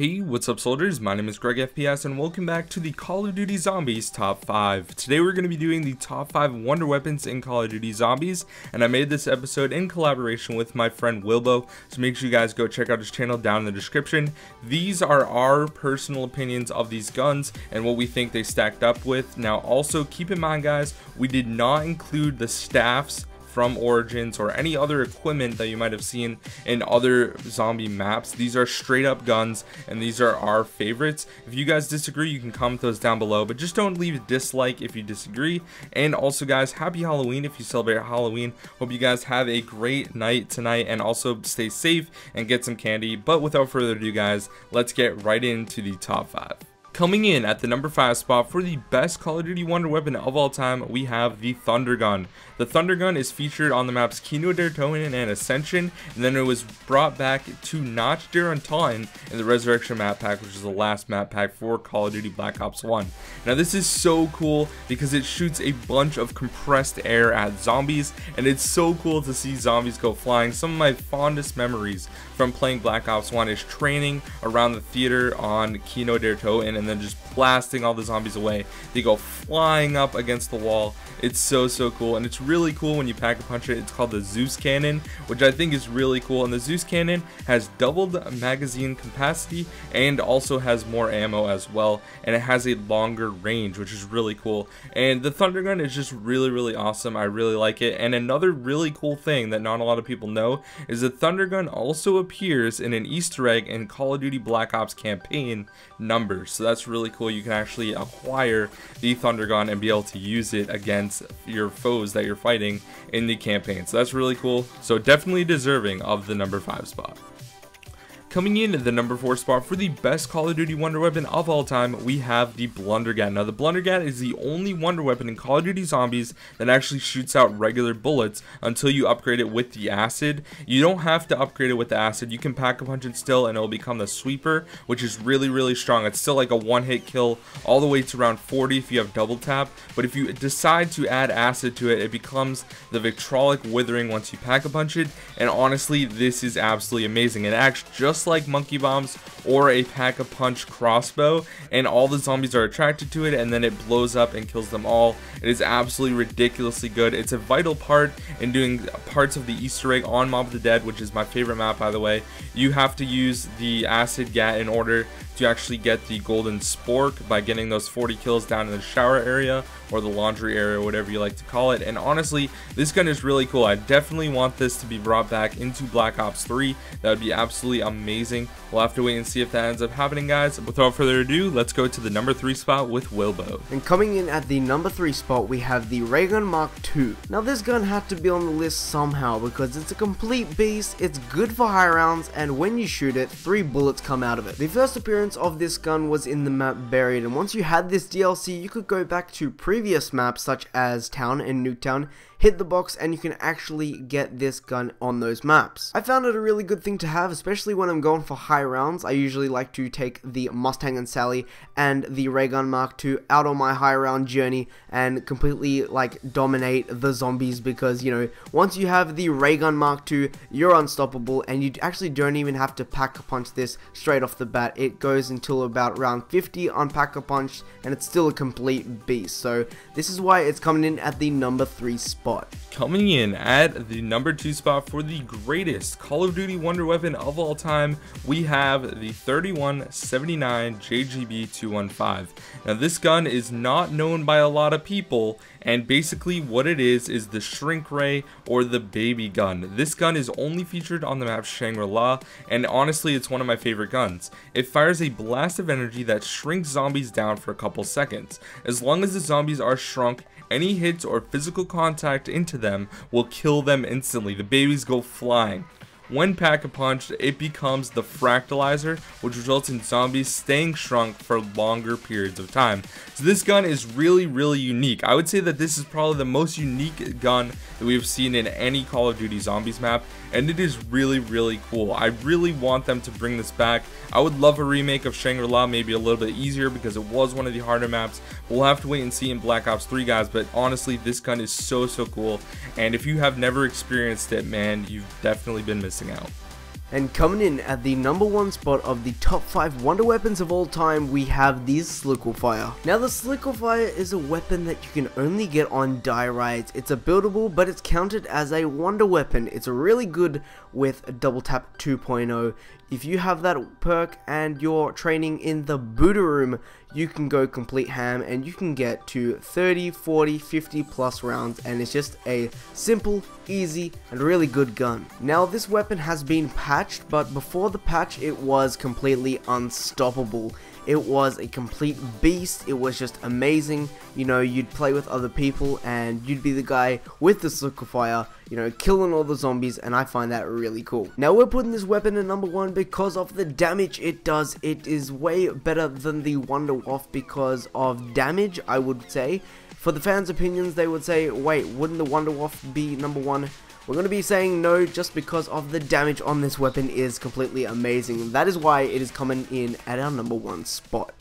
Hey, what's up soldiers? My name is GregFPS and welcome back to the Call of Duty Zombies Top 5. Today we're going to be doing the top 5 wonder weapons in Call of Duty Zombies, and I made this episode in collaboration with my friend Wilbo, so make sure you guys go check out his channel down in the description. These are our personal opinions of these guns and what we think they stacked up with. Now also keep in mind guys, we did not include the staffs from Origins or any other equipment that you might have seen in other zombie maps. These are straight up guns and these are our favorites. If you guys disagree, you can comment those down below, but just don't leave a dislike if you disagree. And also guys, happy Halloween if you celebrate Halloween. Hope you guys have a great night tonight and also stay safe and get some candy. But without further ado guys, let's get right into the top 5. Coming in at the number 5 spot for the best Call of Duty wonder weapon of all time, we have the Thundergun. The Thundergun is featured on the maps Kino der Toten and Ascension, and then it was brought back to Nach der Untitled in the Resurrection map pack, which is the last map pack for Call of Duty Black Ops 1. Now this is so cool because it shoots a bunch of compressed air at zombies, and it's so cool to see zombies go flying. Some of my fondest memories from playing Black Ops 1 is training around the theater on Kino der Toten and then just blasting all the zombies away. They go flying up against the wall. It's so cool, and it's really cool when you pack a punch it. It's called the Zeus cannon, which I think is really cool, and the Zeus cannon has doubled magazine capacity and also has more ammo as well, and it has a longer range, which is really cool. And the Thundergun is just really awesome. I really like it. And another really cool thing that not a lot of people know is the Thundergun also appears in an Easter egg in Call of Duty Black Ops campaign numbers. So that's really cool. You can actually acquire the Thundergun and be able to use it against your foes that you're fighting in the campaign. So that's really cool. So definitely deserving of the number 5 spot. Coming in at the number 4 spot for the best Call of Duty wonder weapon of all time, we have the Blundergat. Now the Blundergat is the only wonder weapon in Call of Duty Zombies that actually shoots out regular bullets until you upgrade it with the acid. You don't have to upgrade it with the acid. You can pack a punch it still and it'll become the sweeper, which is really strong. It's still like a one-hit kill all the way to around 40 if you have double tap, but if you decide to add acid to it, it becomes the Victrolic Withering once you pack a punch it. And honestly, this is absolutely amazing. It acts just like monkey bombs or a pack-a-punch crossbow, and all the zombies are attracted to it, and then it blows up and kills them all. It is absolutely ridiculously good. It's a vital part in doing parts of the Easter egg on Mob of the Dead, which is my favorite map by the way. You have to use the acid gat in order to actually get the golden spork by getting those 40 kills down in the shower area or the laundry area, whatever you like to call it. And honestly, this gun is really cool. I definitely want this to be brought back into Black Ops 3. That would be absolutely amazing. We'll have to wait and see if that ends up happening guys. Without further ado, let's go to the number 3 spot with Wilbo. And coming in at the number 3 spot, we have the Ray Gun Mark II. Now this gun had to be on the list somehow because it's a complete beast, it's good for high rounds, and when you shoot it, 3 bullets come out of it. The first appearance of this gun was in the map Buried, and once you had this DLC, you could go back to previous maps such as Town and Nuketown, hit the box, and you can actually get this gun on those maps. I found it a really good thing to have, especially when I'm going for high rounds. I usually like to take the Mustang and Sally and the Ray Gun Mark II out on my high round journey and completely like dominate the zombies, because you know, once you have the Ray Gun Mark II, you're unstoppable, and you actually don't even have to pack a punch this straight off the bat. It goes until about round 50 on pack a punch, and it's still a complete beast. So this is why it's coming in at the number 3 spot. Coming in at the number 2 spot for the greatest Call of Duty wonder weapon of all time, we have the 3179 JGB 215. Now this gun is not known by a lot of people, and basically what it is the shrink ray or the baby gun. This gun is only featured on the map Shangri-La, and honestly it's one of my favorite guns. It fires a blast of energy that shrinks zombies down for a couple seconds. As long as the zombies are shrunk, any hits or physical contact into them will kill them instantly. The babies go flying. When pack-a-punched, it becomes the fractalizer, which results in zombies staying shrunk for longer periods of time. So this gun is really unique. I would say that this is probably the most unique gun that we've seen in any Call of Duty Zombies map, and it is really cool. I really want them to bring this back. I would love a remake of Shangri-La, maybe a little bit easier because it was one of the harder maps. We'll have to wait and see in Black Ops 3 guys, but honestly this gun is so cool, and if you have never experienced it, man, you've definitely been missing out. And coming in at the number 1 spot of the top 5 wonder weapons of all time, we have the Sliquifier. Now the Sliquifier is a weapon that you can only get on die raids. It's a buildable, but it's counted as a wonder weapon. It's really good with Double Tap 2.0. If you have that perk and you're training in the Buddha room, you can go complete ham and you can get to 30, 40, 50 plus rounds, and it's just a simple, easy, and really good gun. Now this weapon has been patched, but before the patch it was completely unstoppable. It was a complete beast. It was just amazing. You know, you'd play with other people and you'd be the guy with the Sliquifier, you know, killing all the zombies, and I find that really cool. Now we're putting this weapon at number 1 because of the damage it does. It is way better than the Wonder Waff because of damage, I would say. For the fans' opinions, they would say, wait, wouldn't the Wonder Waff be number 1? We're going to be saying no, just because of the damage on this weapon is completely amazing. That is why it is coming in at our number 1 spot.